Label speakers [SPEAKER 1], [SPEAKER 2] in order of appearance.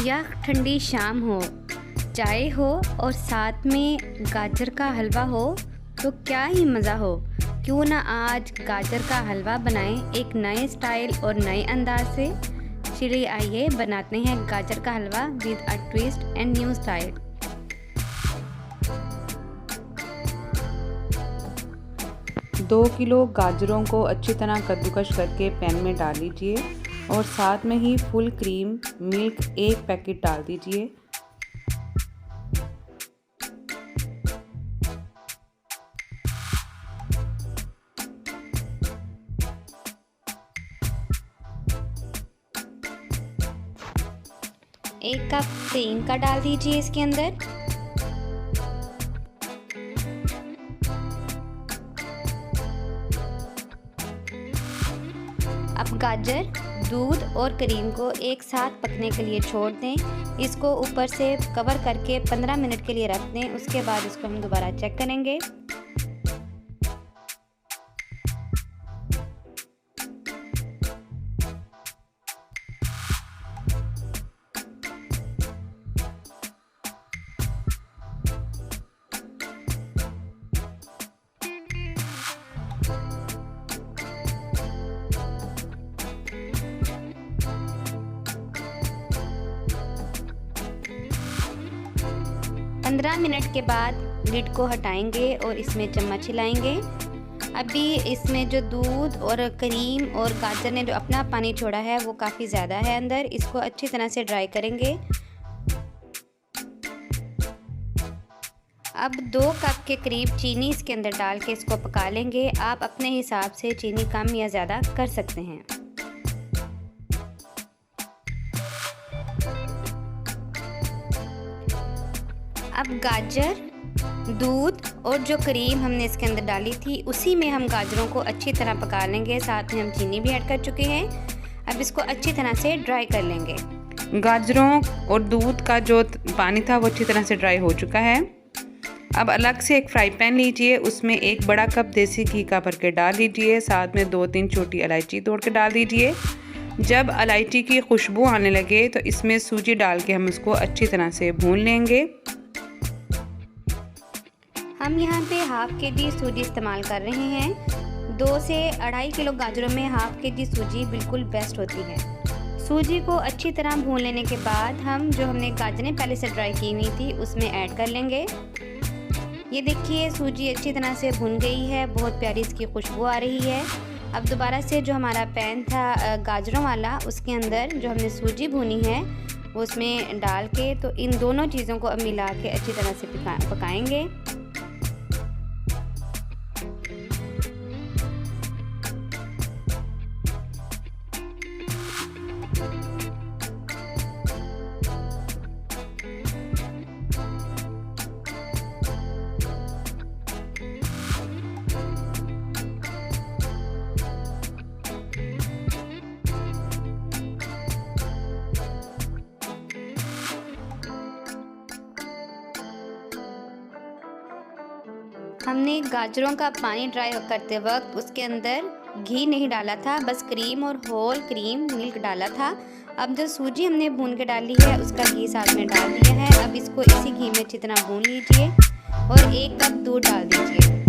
[SPEAKER 1] या ठंडी शाम हो, चाय हो और साथ में गाजर का हलवा हो तो क्या ही मज़ा हो। क्यों ना आज गाजर का हलवा बनाएं एक नए स्टाइल और नए अंदाज से। चलिए आइए बनाते हैं गाजर का halwa with a twist and new style.
[SPEAKER 2] दो किलो गाजरों को अच्छी तरह कद्दूकस करके पैन में डाल लीजिए और साथ में ही फुल क्रीम मिल्क 1 पैकेट डाल दीजिए।
[SPEAKER 1] एक कप क्रीम का डाल दीजिए इसके अंदर। अब गाजर, दूध और क्रीम को एक साथ पकने के लिए छोड़ दें। इसको ऊपर से कवर करके 15 मिनट के लिए रख दें। उसके बाद इसको हम दोबारा चेक करेंगे। पंद्रह मिनट के बाद लिड को हटाएंगे और इसमें चम्मच हिलाएंगे। अभी इसमें जो दूध और क्रीम और गाजर ने जो अपना पानी छोड़ा है वो काफ़ी ज़्यादा है अंदर। इसको अच्छी तरह से ड्राई करेंगे। अब 2 कप के करीब चीनी इसके अंदर डाल के इसको पका लेंगे। आप अपने हिसाब से चीनी कम या ज़्यादा कर सकते हैं। अब गाजर, दूध और जो क्रीम हमने इसके अंदर डाली थी उसी में हम गाजरों को अच्छी तरह पका लेंगे। साथ में हम चीनी भी ऐड कर चुके हैं। अब इसको अच्छी तरह से ड्राई कर लेंगे।
[SPEAKER 2] गाजरों और दूध का जो पानी था वो अच्छी तरह से ड्राई हो चुका है। अब अलग से एक फ्राई पैन लीजिए, उसमें 1 बड़ा कप देसी घी का भर के डाल दीजिए। साथ में 2-3 छोटी इलायची तोड़ के डाल दीजिए। जब इलायची की खुशबू आने लगे तो इसमें सूजी डाल के हम उसको अच्छी तरह से भून लेंगे।
[SPEAKER 1] हम यहाँ पे हाफ केजी सूजी इस्तेमाल कर रहे हैं। 2 से 2.5 किलो गाजरों में हाफ केजी सूजी बिल्कुल बेस्ट होती है। सूजी को अच्छी तरह भून लेने के बाद हम जो हमने गाजरें पहले से ड्राई की हुई थी उसमें ऐड कर लेंगे। ये देखिए सूजी अच्छी तरह से भुन गई है, बहुत प्यारी इसकी खुशबू आ रही है। अब दोबारा से जो हमारा पैन था गाजरों वाला उसके अंदर जो हमने सूजी भुनी है उसमें डाल के तो इन दोनों चीज़ों को अब मिला के अच्छी तरह से पकाएंगे। हमने गाजरों का पानी ड्राई करते वक्त उसके अंदर घी नहीं डाला था, बस क्रीम और होल क्रीम मिल्क डाला था। अब जो सूजी हमने भून के डाली है उसका घी साथ में डाल दिया है। अब इसको इसी घी में अच्छी तरह भून लीजिए और 1 कप दूध डाल दीजिए।